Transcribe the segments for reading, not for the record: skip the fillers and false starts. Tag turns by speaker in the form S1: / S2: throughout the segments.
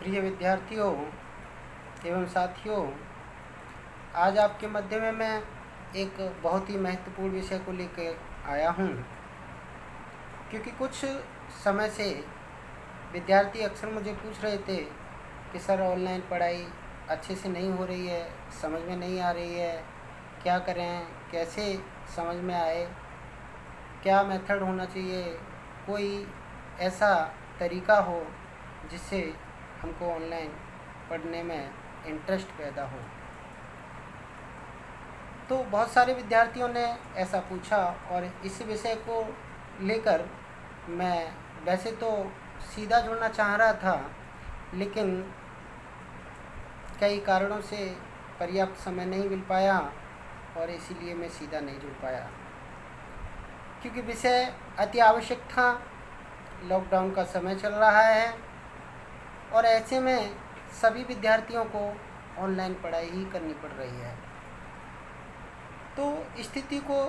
S1: प्रिय विद्यार्थियों एवं साथियों, आज आपके मध्य में मैं एक बहुत ही महत्वपूर्ण विषय को लेकर आया हूँ। क्योंकि कुछ समय से विद्यार्थी अक्सर मुझे पूछ रहे थे कि सर ऑनलाइन पढ़ाई अच्छे से नहीं हो रही है, समझ में नहीं आ रही है, क्या करें, कैसे समझ में आए, क्या मेथड होना चाहिए, कोई ऐसा तरीका हो जिससे हमको ऑनलाइन पढ़ने में इंटरेस्ट पैदा हो। तो बहुत सारे विद्यार्थियों ने ऐसा पूछा और इस विषय को लेकर मैं वैसे तो सीधा जुड़ना चाह रहा था, लेकिन कई कारणों से पर्याप्त समय नहीं मिल पाया और इसीलिए मैं सीधा नहीं जुड़ पाया, क्योंकि विषय अति आवश्यक था। लॉकडाउन का समय चल रहा है और ऐसे में सभी विद्यार्थियों को ऑनलाइन पढ़ाई ही करनी पड़ रही है। तो स्थिति को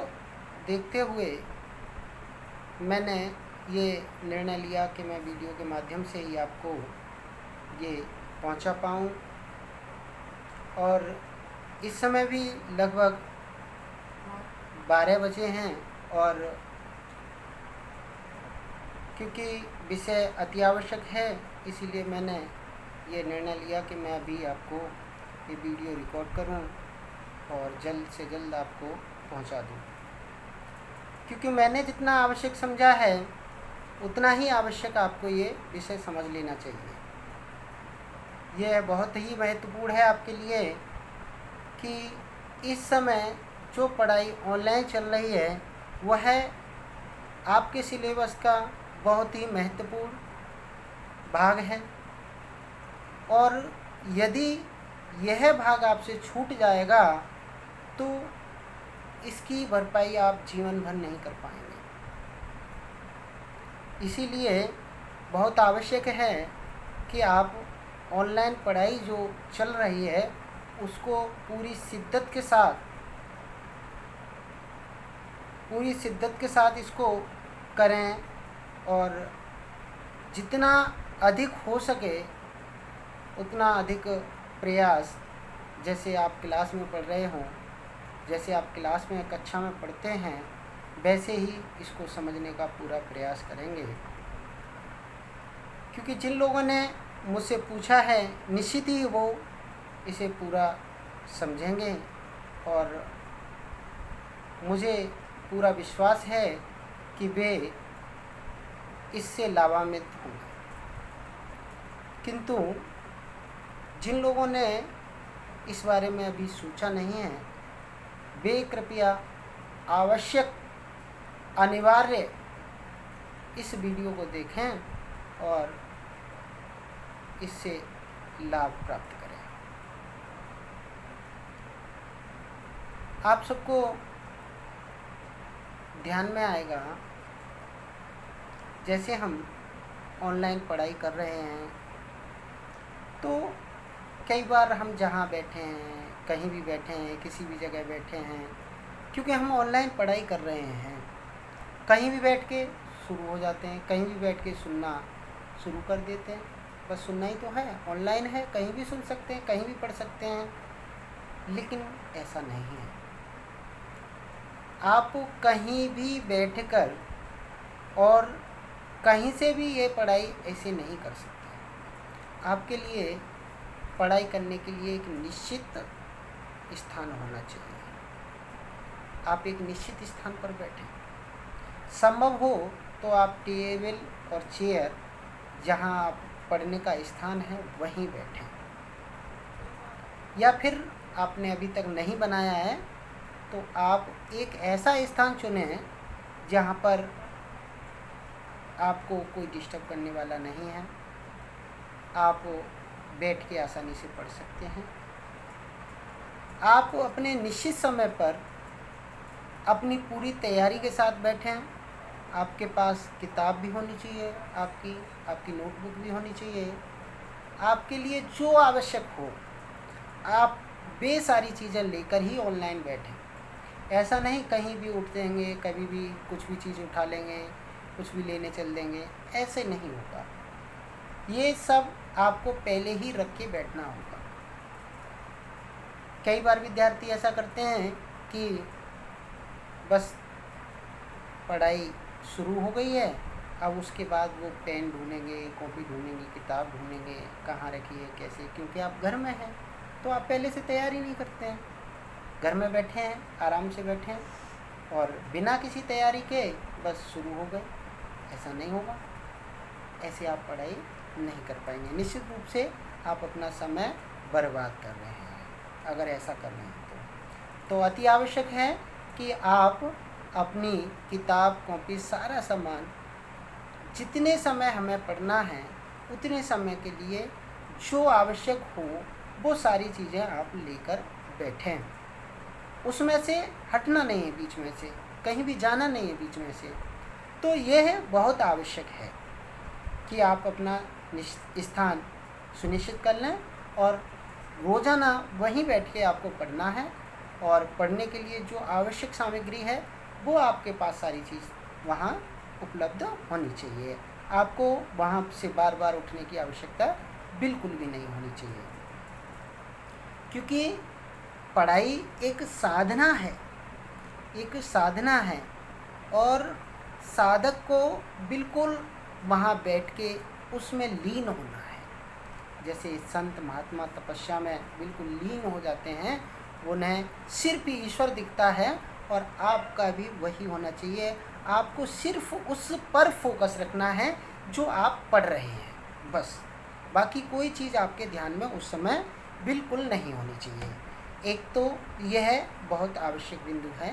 S1: देखते हुए मैंने ये निर्णय लिया कि मैं वीडियो के माध्यम से ही आपको ये पहुंचा पाऊँ। और इस समय भी लगभग 12 बजे हैं और क्योंकि विषय अति आवश्यक है, इसीलिए मैंने ये निर्णय लिया कि मैं अभी आपको ये वीडियो रिकॉर्ड करूं और जल्द से जल्द आपको पहुंचा दूं। क्योंकि मैंने जितना आवश्यक समझा है उतना ही आवश्यक आपको ये विषय समझ लेना चाहिए। यह बहुत ही महत्वपूर्ण है आपके लिए कि इस समय जो पढ़ाई ऑनलाइन चल रही है वह आपके सिलेबस का बहुत ही महत्वपूर्ण भाग है, और यदि यह भाग आपसे छूट जाएगा तो इसकी भरपाई आप जीवन भर नहीं कर पाएंगे। इसीलिए बहुत आवश्यक है कि आप ऑनलाइन पढ़ाई जो चल रही है उसको पूरी शिद्दत के साथ इसको करें, और जितना अधिक हो सके उतना अधिक प्रयास, जैसे आप क्लास में पढ़ रहे हों, जैसे आप क्लास में कक्षा में पढ़ते हैं, वैसे ही इसको समझने का पूरा प्रयास करेंगे। क्योंकि जिन लोगों ने मुझसे पूछा है निश्चित ही वो इसे पूरा समझेंगे और मुझे पूरा विश्वास है कि वे इससे लाभान्वित होंगे। किंतु जिन लोगों ने इस बारे में अभी सोचा नहीं है वे कृपया आवश्यक अनिवार्य इस वीडियो को देखें और इससे लाभ प्राप्त करें। आप सबको ध्यान में आएगा, जैसे हम ऑनलाइन पढ़ाई कर रहे हैं तो कई बार हम जहाँ बैठे हैं, कहीं भी बैठे हैं, किसी भी जगह बैठे हैं, क्योंकि हम ऑनलाइन पढ़ाई कर रहे हैं, कहीं भी बैठ के शुरू हो जाते हैं, कहीं भी बैठ के सुनना शुरू कर देते हैं। बस सुनना ही तो है, ऑनलाइन है, कहीं भी सुन सकते हैं, कहीं भी पढ़ सकते हैं। लेकिन ऐसा नहीं है। आप कहीं भी बैठकर और कहीं से भी ये पढ़ाई ऐसे नहीं कर सकते। आपके लिए पढ़ाई करने के लिए एक निश्चित स्थान होना चाहिए। आप एक निश्चित स्थान पर बैठें, संभव हो तो आप टेबल और चेयर जहां आप पढ़ने का स्थान है वहीं बैठें, या फिर आपने अभी तक नहीं बनाया है तो आप एक ऐसा स्थान चुनें जहां पर आपको कोई डिस्टर्ब करने वाला नहीं है, आप बैठ के आसानी से पढ़ सकते हैं। आप अपने निश्चित समय पर अपनी पूरी तैयारी के साथ बैठें। आपके पास किताब भी होनी चाहिए, आपकी नोटबुक भी होनी चाहिए। आपके लिए जो आवश्यक हो आप वे सारी चीज़ें लेकर ही ऑनलाइन बैठें। ऐसा नहीं कहीं भी उठ देंगे, कभी भी कुछ भी चीज़ उठा लेंगे, कुछ भी लेने चल देंगे, ऐसे नहीं होगा। ये सब आपको पहले ही रख के बैठना होगा। कई बार विद्यार्थी ऐसा करते हैं कि बस पढ़ाई शुरू हो गई है, अब उसके बाद वो पेन ढूंढेंगे, कॉपी ढूंढेंगे, किताब ढूंढेंगे, कहाँ रखी है, कैसे, क्योंकि आप घर में हैं तो आप पहले से तैयारी नहीं करते हैं। घर में बैठे हैं, आराम से बैठे हैं और बिना किसी तैयारी के बस शुरू हो गए, ऐसा नहीं होगा। ऐसे आप पढ़ाई नहीं कर पाएंगे। निश्चित रूप से आप अपना समय बर्बाद कर रहे हैं अगर ऐसा कर रहे हैं तो अति आवश्यक है कि आप अपनी किताब, कॉपी, सारा सामान, जितने समय हमें पढ़ना है उतने समय के लिए जो आवश्यक हो वो सारी चीज़ें आप लेकर बैठें। उसमें से हटना नहीं है, बीच में से कहीं भी जाना नहीं है बीच में से। तो यह बहुत आवश्यक है कि आप अपना स्थान सुनिश्चित कर लें और रोज़ाना वहीं बैठ के आपको पढ़ना है और पढ़ने के लिए जो आवश्यक सामग्री है वो आपके पास सारी चीज़ वहाँ उपलब्ध होनी चाहिए। आपको वहाँ से बार बार उठने की आवश्यकता बिल्कुल भी नहीं होनी चाहिए, क्योंकि पढ़ाई एक साधना है, एक साधना है और साधक को बिल्कुल वहाँ बैठ के उसमें लीन होना है। जैसे संत महात्मा तपस्या में बिल्कुल लीन हो जाते हैं, उन्हें सिर्फ ईश्वर दिखता है और आपका भी वही होना चाहिए। आपको सिर्फ उस पर फोकस रखना है जो आप पढ़ रहे हैं, बस। बाकी कोई चीज़ आपके ध्यान में उस समय बिल्कुल नहीं होनी चाहिए। एक तो यह बहुत आवश्यक बिंदु है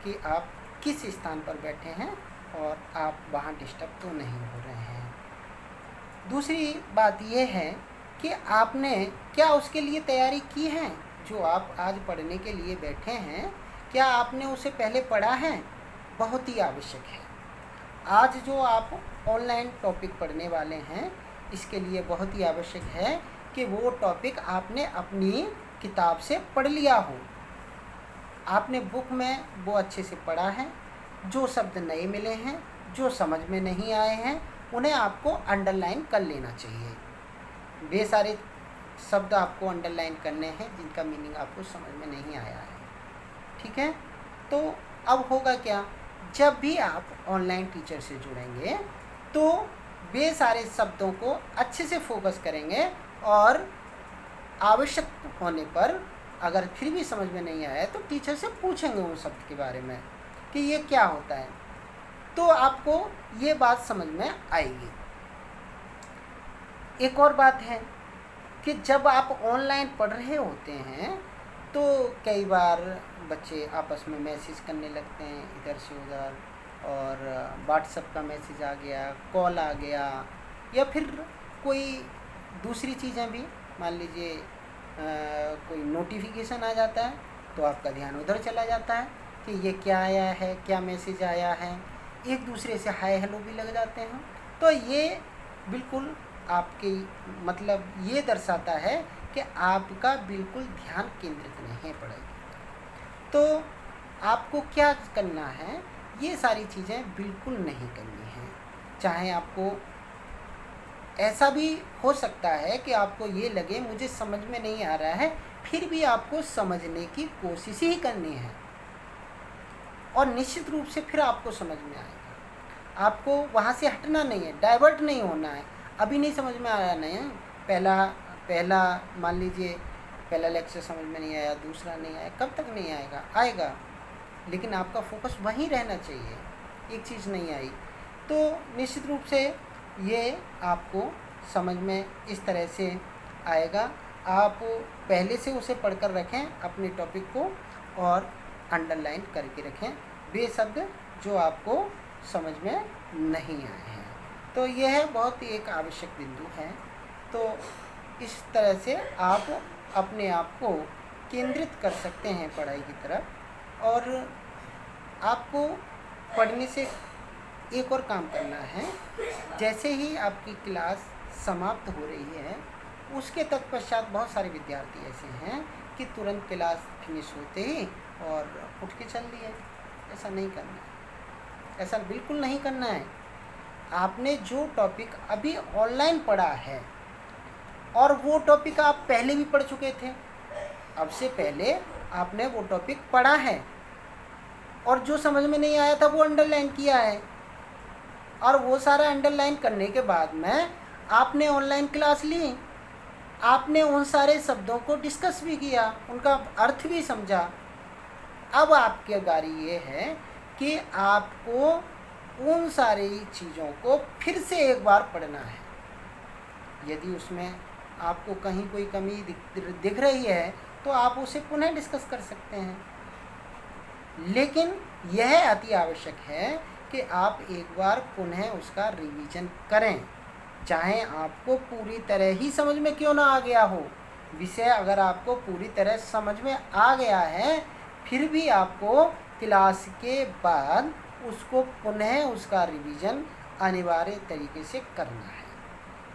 S1: कि आप किस स्थान पर बैठे हैं और आप वहाँ डिस्टर्ब तो नहीं हो रहे हैं। दूसरी बात यह है कि आपने क्या उसके लिए तैयारी की है। जो आप आज पढ़ने के लिए बैठे हैं, क्या आपने उसे पहले पढ़ा है? बहुत ही आवश्यक है। आज जो आप ऑनलाइन टॉपिक पढ़ने वाले हैं, इसके लिए बहुत ही आवश्यक है कि वो टॉपिक आपने अपनी किताब से पढ़ लिया हो। आपने बुक में वो अच्छे से पढ़ा है। जो शब्द नए मिले हैं, जो समझ में नहीं आए हैं, उन्हें आपको अंडरलाइन कर लेना चाहिए। वे सारे शब्द आपको अंडरलाइन करने हैं जिनका मीनिंग आपको समझ में नहीं आया है, ठीक है। तो अब होगा क्या, जब भी आप ऑनलाइन टीचर से जुड़ेंगे तो वे सारे शब्दों को अच्छे से फोकस करेंगे और आवश्यक होने पर अगर फिर भी समझ में नहीं आया तो टीचर से पूछेंगे उस शब्द के बारे में कि ये क्या होता है, तो आपको ये बात समझ में आएगी। एक और बात है कि जब आप ऑनलाइन पढ़ रहे होते हैं तो कई बार बच्चे आपस में मैसेज करने लगते हैं इधर से उधर, और व्हाट्सएप का मैसेज आ गया, कॉल आ गया, या फिर कोई दूसरी चीज़ें भी, मान लीजिए कोई नोटिफिकेशन आ जाता है तो आपका ध्यान उधर चला जाता है कि ये क्या आया है, क्या मैसेज आया है। एक दूसरे से हाय हेलो भी लग जाते हैं। तो ये बिल्कुल आपकी मतलब ये दर्शाता है कि आपका बिल्कुल ध्यान केंद्रित नहीं है पढ़ाई। तो आपको क्या करना है, ये सारी चीज़ें बिल्कुल नहीं करनी है। चाहे आपको ऐसा भी हो सकता है कि आपको ये लगे मुझे समझ में नहीं आ रहा है, फिर भी आपको समझने की कोशिश ही करनी है और निश्चित रूप से फिर आपको समझ में आएगा। आपको वहाँ से हटना नहीं है, डाइवर्ट नहीं होना है। अभी नहीं समझ में आया नहीं है, पहला मान लीजिए पहला लेक्चर समझ में नहीं आया, दूसरा नहीं आया, कब तक नहीं आएगा, आएगा, लेकिन आपका फोकस वहीं रहना चाहिए। एक चीज़ नहीं आई तो निश्चित रूप से ये आपको समझ में इस तरह से आएगा। आप पहले से उसे पढ़कर रखें अपने टॉपिक को और अंडरलाइन करके रखें वे शब्द जो आपको समझ में नहीं आए हैं। तो यह बहुत एक आवश्यक बिंदु है। तो इस तरह से आप अपने आप को केंद्रित कर सकते हैं पढ़ाई की तरफ। और आपको पढ़ने से एक और काम करना है, जैसे ही आपकी क्लास समाप्त हो रही है उसके तत्पश्चात बहुत सारे विद्यार्थी ऐसे हैं कि तुरंत क्लास फिनिश होते ही और उठ के चल दिए। ऐसा नहीं करना है, ऐसा बिल्कुल नहीं करना है। आपने जो टॉपिक अभी ऑनलाइन पढ़ा है और वो टॉपिक आप पहले भी पढ़ चुके थे, अब से पहले आपने वो टॉपिक पढ़ा है और जो समझ में नहीं आया था वो अंडरलाइन किया है, और वो सारा अंडरलाइन करने के बाद में आपने ऑनलाइन क्लास ली, आपने उन सारे शब्दों को डिस्कस भी किया, उनका अर्थ भी समझा। अब आपकी बारी ये है कि आपको उन सारी चीज़ों को फिर से एक बार पढ़ना है। यदि उसमें आपको कहीं कोई कमी दिख रही है तो आप उसे पुनः डिस्कस कर सकते हैं, लेकिन यह अति आवश्यक है कि आप एक बार पुनः उसका रिवीजन करें, चाहे आपको पूरी तरह ही समझ में क्यों ना आ गया हो। विषय अगर आपको पूरी तरह समझ में आ गया है, फिर भी आपको क्लास के बाद उसको पुनः उसका रिवीजन अनिवार्य तरीके से करना है।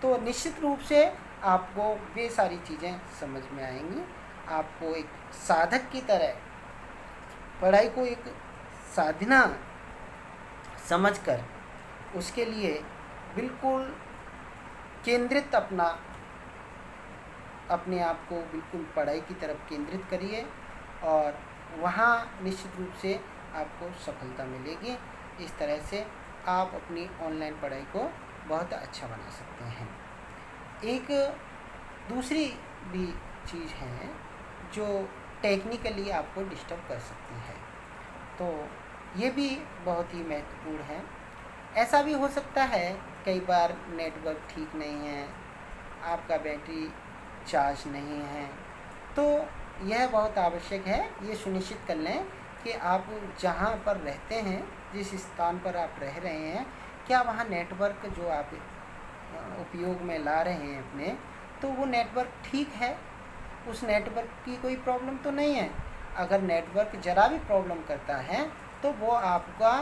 S1: तो निश्चित रूप से आपको वे सारी चीज़ें समझ में आएंगी। आपको एक साधक की तरह पढ़ाई को एक साधना समझकर उसके लिए बिल्कुल केंद्रित अपने आप को बिल्कुल पढ़ाई की तरफ केंद्रित करिए, और वहाँ निश्चित रूप से आपको सफलता मिलेगी। इस तरह से आप अपनी ऑनलाइन पढ़ाई को बहुत अच्छा बना सकते हैं। एक दूसरी भी चीज़ है जो टेक्निकली आपको डिस्टर्ब कर सकती है, तो ये भी बहुत ही महत्वपूर्ण है। ऐसा भी हो सकता है कई बार नेटवर्क ठीक नहीं है, आपका बैटरी चार्ज नहीं है, तो यह बहुत आवश्यक है ये सुनिश्चित कर लें कि आप जहाँ पर रहते हैं, जिस स्थान पर आप रह रहे हैं, क्या वहाँ नेटवर्क जो आप उपयोग में ला रहे हैं अपने, तो वो नेटवर्क ठीक है, उस नेटवर्क की कोई प्रॉब्लम तो नहीं है। अगर नेटवर्क ज़रा भी प्रॉब्लम करता है तो वो आपका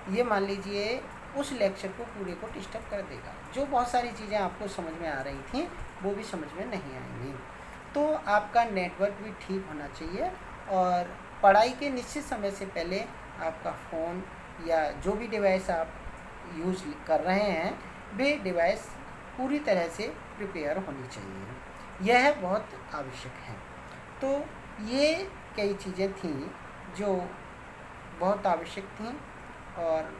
S1: ये मान लीजिए उस लेक्चर को पूरे को डिस्टर्ब कर देगा। जो बहुत सारी चीज़ें आपको समझ में आ रही थी वो भी समझ में नहीं आएंगी। तो आपका नेटवर्क भी ठीक होना चाहिए, और पढ़ाई के निश्चित समय से पहले आपका फ़ोन या जो भी डिवाइस आप यूज़ कर रहे हैं वे डिवाइस पूरी तरह से प्रिपेयर होनी चाहिए। यह बहुत आवश्यक है। तो ये कई चीज़ें थीं जो बहुत आवश्यक थीं, और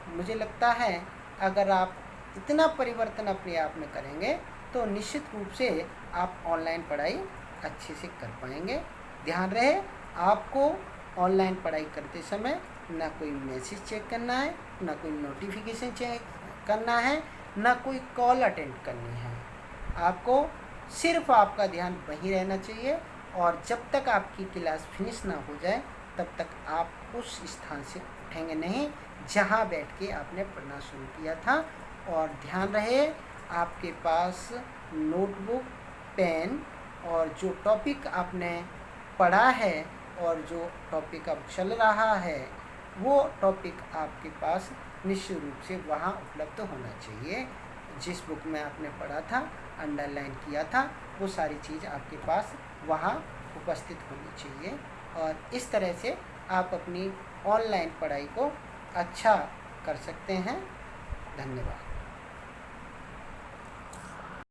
S1: मुझे लगता है अगर आप इतना परिवर्तन अपने आप में करेंगे तो निश्चित रूप से आप ऑनलाइन पढ़ाई अच्छे से कर पाएंगे। ध्यान रहे, आपको ऑनलाइन पढ़ाई करते समय ना कोई मैसेज चेक करना है, ना कोई नोटिफिकेशन चेक करना है, ना कोई कॉल अटेंड करनी है। आपको सिर्फ आपका ध्यान वहीं रहना चाहिए, और जब तक आपकी क्लास फिनिश ना हो जाए तब तक आप उस स्थान से उठेंगे नहीं जहाँ बैठ के आपने पढ़ना शुरू किया था। और ध्यान रहे, आपके पास नोटबुक, पेन, और जो टॉपिक आपने पढ़ा है और जो टॉपिक अब चल रहा है वो टॉपिक आपके पास निश्चित रूप से वहाँ उपलब्ध होना चाहिए। जिस बुक में आपने पढ़ा था, अंडरलाइन किया था, वो सारी चीज़ आपके पास वहाँ उपस्थित होनी चाहिए। और इस तरह से आप अपनी ऑनलाइन पढ़ाई को अच्छा कर सकते हैं। धन्यवाद।